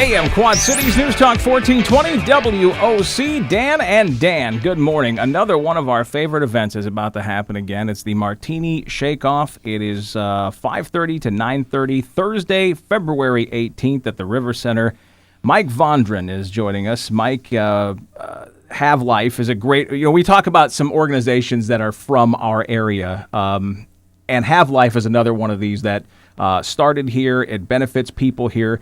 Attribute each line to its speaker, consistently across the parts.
Speaker 1: AM Quad Cities News Talk 1420 WOC. Dan and Dan, good morning. Another one of our favorite events is about to happen again. It's the Martini Shake Off. it is 5:30 to 9:30 Thursday, February 18th at the River Center. Mike Vondran is joining us. Mike, HavLife is a great, we talk about some organizations that are from our area, and HavLife is another one of these that started here. It benefits people here.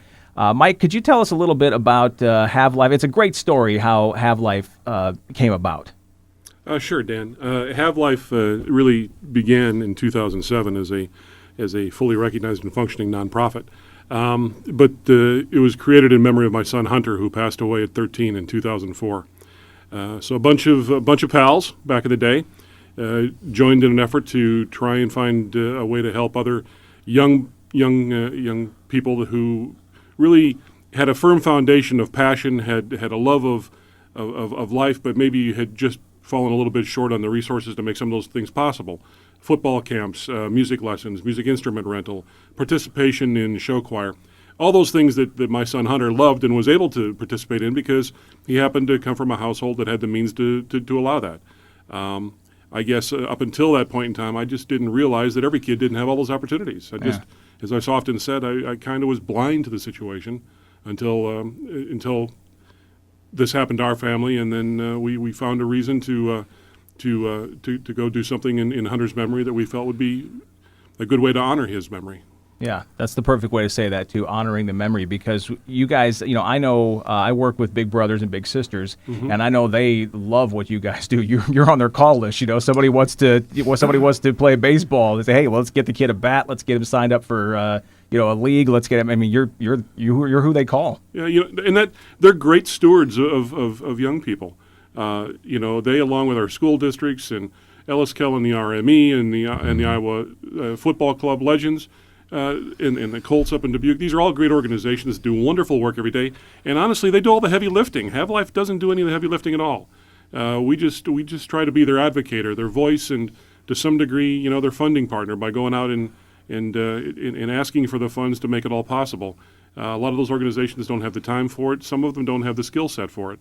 Speaker 1: Mike, could you tell us a little bit about HavLife? It's a great story how HavLife came about.
Speaker 2: Sure, Dan. HavLife really began in 2007 as a fully recognized and functioning nonprofit. But it was created in memory of my son Hunter, who passed away at 13 in 2004. So a bunch of pals back in the day joined in an effort to try and find a way to help other young people who really had a firm foundation of passion, had a love of life, but maybe had just fallen a little bit short on the resources to make some of those things possible. Football camps, music lessons, music instrument rental, participation in show choir, all those things that my son Hunter loved and was able to participate in because he happened to come from a household that had the means to allow that. I guess up until that point in time, I just didn't realize that every kid didn't have all those opportunities. As I've often said, I kind of was blind to the situation until this happened to our family, and then we found a reason to go do something in Hunter's memory that we felt would be a good way to honor his memory.
Speaker 1: Yeah, that's the perfect way to say that, too, honoring the memory, because you guys, I know I work with big brothers and big sisters, and I know they love what you guys do. You're on their call list. Somebody wants to play baseball. They say, hey, well, let's get the kid a bat. Let's get him signed up for a league. Let's get him. I mean, you're who they call. Yeah,
Speaker 2: and that they're great stewards of young people. They, along with our school districts and Ellis Kell and the RME and the Iowa Football Club Legends. And the Colts up in Dubuque. These are all great organizations that do wonderful work every day. And honestly, they do all the heavy lifting. HavLife doesn't do any of the heavy lifting at all. We just try to be their advocate or their voice, and to some degree, their funding partner by going out and asking for the funds to make it all possible. A lot of those organizations don't have the time for it. Some of them don't have the skill set for it.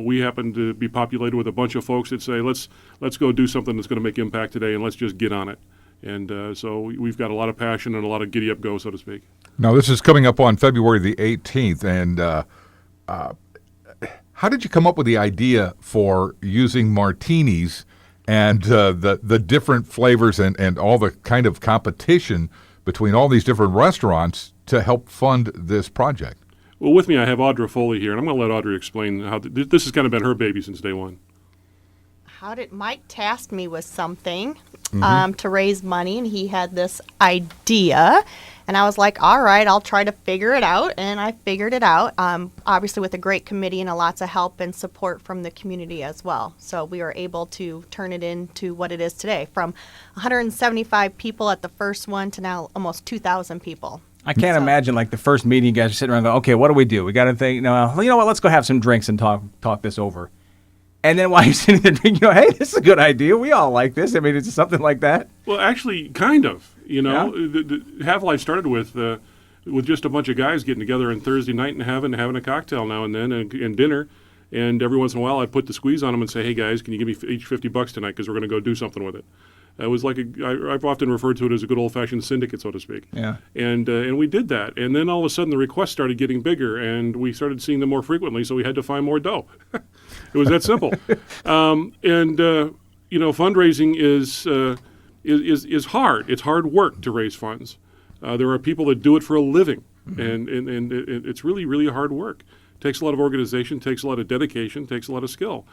Speaker 2: We happen to be populated with a bunch of folks that say, let's go do something that's going to make impact today, and let's just get on it. And so we've got a lot of passion and a lot of giddy-up go, so to speak.
Speaker 3: Now, this is coming up on February the 18th, and how did you come up with the idea for using martinis and the different flavors and all the kind of competition between all these different restaurants to help fund this project?
Speaker 2: Well, with me I have Audra Foley here, and I'm going to let Audra explain how this has kind of been her baby since day one.
Speaker 4: Mike tasked me with something to raise money, and he had this idea, and I was like, all right, I'll try to figure it out, and I figured it out, obviously with a great committee and lots of help and support from the community as well. So we were able to turn it into what it is today, from 175 people at the first one to now almost 2,000 people.
Speaker 1: I can't imagine, like, the first meeting, you guys are sitting around going, okay, what do we do? We got to think, what, let's go have some drinks and talk this over. And then while you're sitting there drinking, hey, this is a good idea. We all like this. I mean, it's something like that.
Speaker 2: Well, actually, kind of. The HavLife started with just a bunch of guys getting together on Thursday night and having a cocktail now and then and dinner. And every once in a while, I'd put the squeeze on them and say, hey, guys, can you give me each $50 tonight because we're going to go do something with it. It was like I've often referred to it as a good old-fashioned syndicate, so to speak.
Speaker 1: Yeah.
Speaker 2: And we did that. And then all of a sudden, the requests started getting bigger, and we started seeing them more frequently, so we had to find more dough. It was that simple. Fundraising is hard. It's hard work to raise funds. There are people that do it for a living, and it's really, really hard work. It takes a lot of organization, takes a lot of dedication, takes a lot of skill.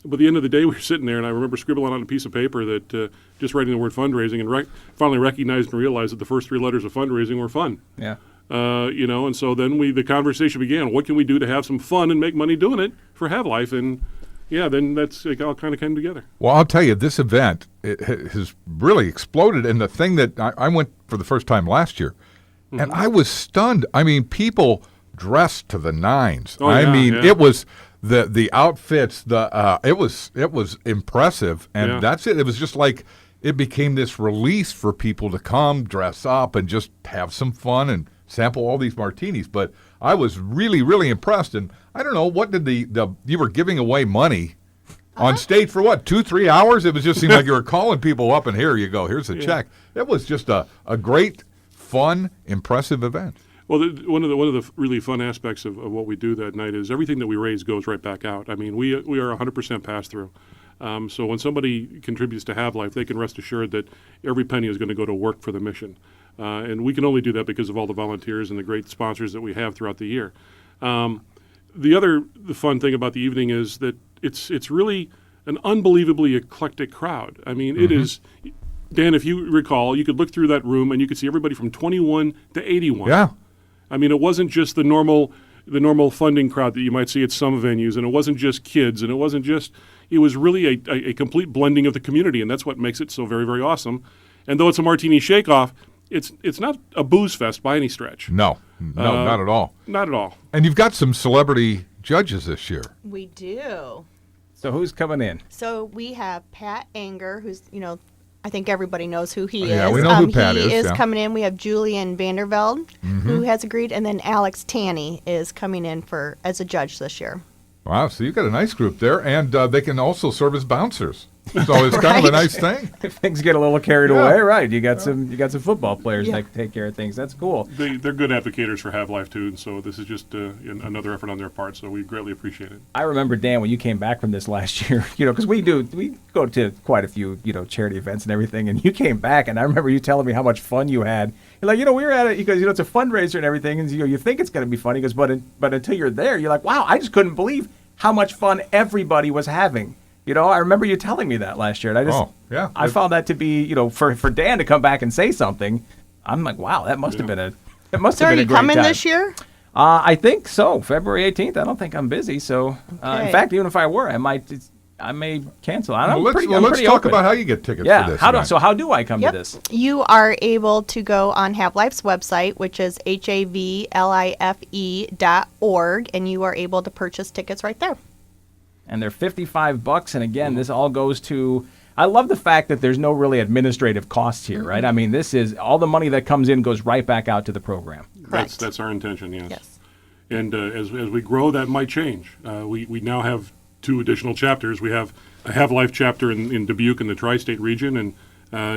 Speaker 2: But at the end of the day, we were sitting there, and I remember scribbling on a piece of paper that just writing the word fundraising, and finally recognized and realized that the first three letters of fundraising were fun.
Speaker 1: Yeah.
Speaker 2: And so then the conversation began. What can we do to have some fun and make money doing it for HavLife? And then it all kind of came together.
Speaker 3: Well, I'll tell you, this event has really exploded. And the thing that I went for the first time last year, and I was stunned. I mean, people dressed to the nines. It was the outfits. It was impressive, and that's it. It was just like it became this release for people to come dress up and just have some fun and sample all these martinis. But I was really, really impressed. And I don't know, what did you were giving away money on stage for what, 2-3 hours? It was just seemed like you were calling people up, and here you go, here's a check. It was just a great, fun, impressive event.
Speaker 2: Well, one of the really fun aspects of what we do that night is everything that we raise goes right back out. I mean, we are 100% pass through. So when somebody contributes to HavLife, they can rest assured that every penny is going to go to work for the mission. And we can only do that because of all the volunteers and the great sponsors that we have throughout the year. The fun thing about the evening is that it's really an unbelievably eclectic crowd. I mean, it is, Dan, if you recall, you could look through that room and you could see everybody from 21 to 81.
Speaker 3: Yeah.
Speaker 2: I mean, it wasn't just the normal funding crowd that you might see at some venues, and it wasn't just kids, and it was really a complete blending of the community, and that's what makes it so very, very awesome. And though it's a Martini Shake Off, it's not a booze fest by any stretch.
Speaker 3: No, not at all.
Speaker 2: Not at all.
Speaker 3: And you've got some celebrity judges this year.
Speaker 4: We do.
Speaker 1: So who's coming in?
Speaker 4: So we have Pat Anger, who's, I think everybody knows who he is.
Speaker 3: Yeah, we know who Pat is.
Speaker 4: He is
Speaker 3: yeah.
Speaker 4: coming in. We have Julian Vandervelde, who has agreed, and then Alex Tanney is coming in as a judge this year.
Speaker 3: Wow, so you've got a nice group there, and they can also serve as bouncers. So it's kind of a nice thing.
Speaker 1: If things get a little carried away, right? You got some football players that can take care of things. That's cool.
Speaker 2: They're good advocators for HavLife too, and so this is just another effort on their part. So we greatly appreciate it.
Speaker 1: I remember, Dan, when you came back from this last year, because we go to quite a few charity events and everything, and you came back, and I remember you telling me how much fun you had. You're like, we were at it because it's a fundraiser and everything, and you think it's going to be funny, because but until you're there, you're like, wow, I just couldn't believe how much fun everybody was having. I remember you telling me that last year, and I found that to be, for Dan to come back and say something, I'm like, wow, that must have been a great time.
Speaker 4: So are you coming this year?
Speaker 1: I think so. February 18th. I don't think I'm busy, so in fact, even if I were, I may cancel.
Speaker 3: Let's talk about how you get tickets for this.
Speaker 1: How do I come to this?
Speaker 4: You are able to go on HavLife's website, which is HavLife.org, and you are able to purchase tickets right there.
Speaker 1: And they're $55, and again, this all goes to. I love the fact that there's no really administrative costs here, right? I mean, this is all the money that comes in goes right back out to the program.
Speaker 4: Correct.
Speaker 2: That's our intention, yes. And as we grow, that might change. We now have 2 additional chapters. We have a HavLife chapter in Dubuque in the tri-state region, and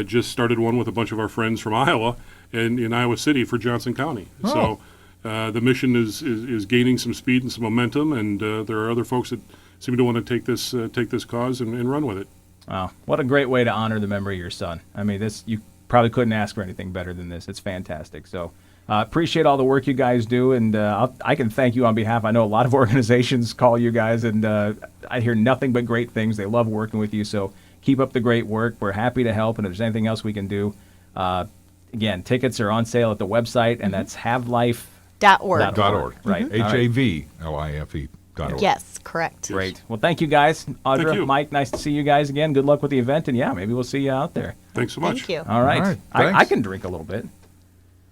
Speaker 2: just started one with a bunch of our friends from Iowa and in Iowa City for Johnson County.
Speaker 3: Oh.
Speaker 2: So the mission is gaining some speed and some momentum, and there are other folks that seem to want to take this cause and run with it.
Speaker 1: Wow, what a great way to honor the memory of your son. I mean, you probably couldn't ask for anything better than this. It's fantastic. So appreciate all the work you guys do, and I can thank you on behalf. I know a lot of organizations call you guys, and I hear nothing but great things. They love working with you, so keep up the great work. We're happy to help, and if there's anything else we can do, again, tickets are on sale at the website, and that's HavLife.org. Right.
Speaker 3: HavLife.org.
Speaker 4: Yes, correct.
Speaker 1: Great. Well, thank you guys. Audra,
Speaker 2: Thank you.
Speaker 1: Mike, nice to see you guys again. Good luck with the event, and maybe we'll see you out there.
Speaker 2: Thanks so much.
Speaker 4: Thank you.
Speaker 1: All right.
Speaker 3: All right,
Speaker 1: I
Speaker 3: thanks.
Speaker 1: can drink a little bit.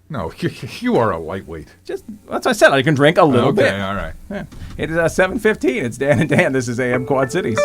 Speaker 3: No, you are a lightweight.
Speaker 1: That's what I said. I can drink a little bit.
Speaker 3: Okay, all right.
Speaker 1: Yeah. It is 7:15. It's Dan and Dan. This is AM Quad Cities.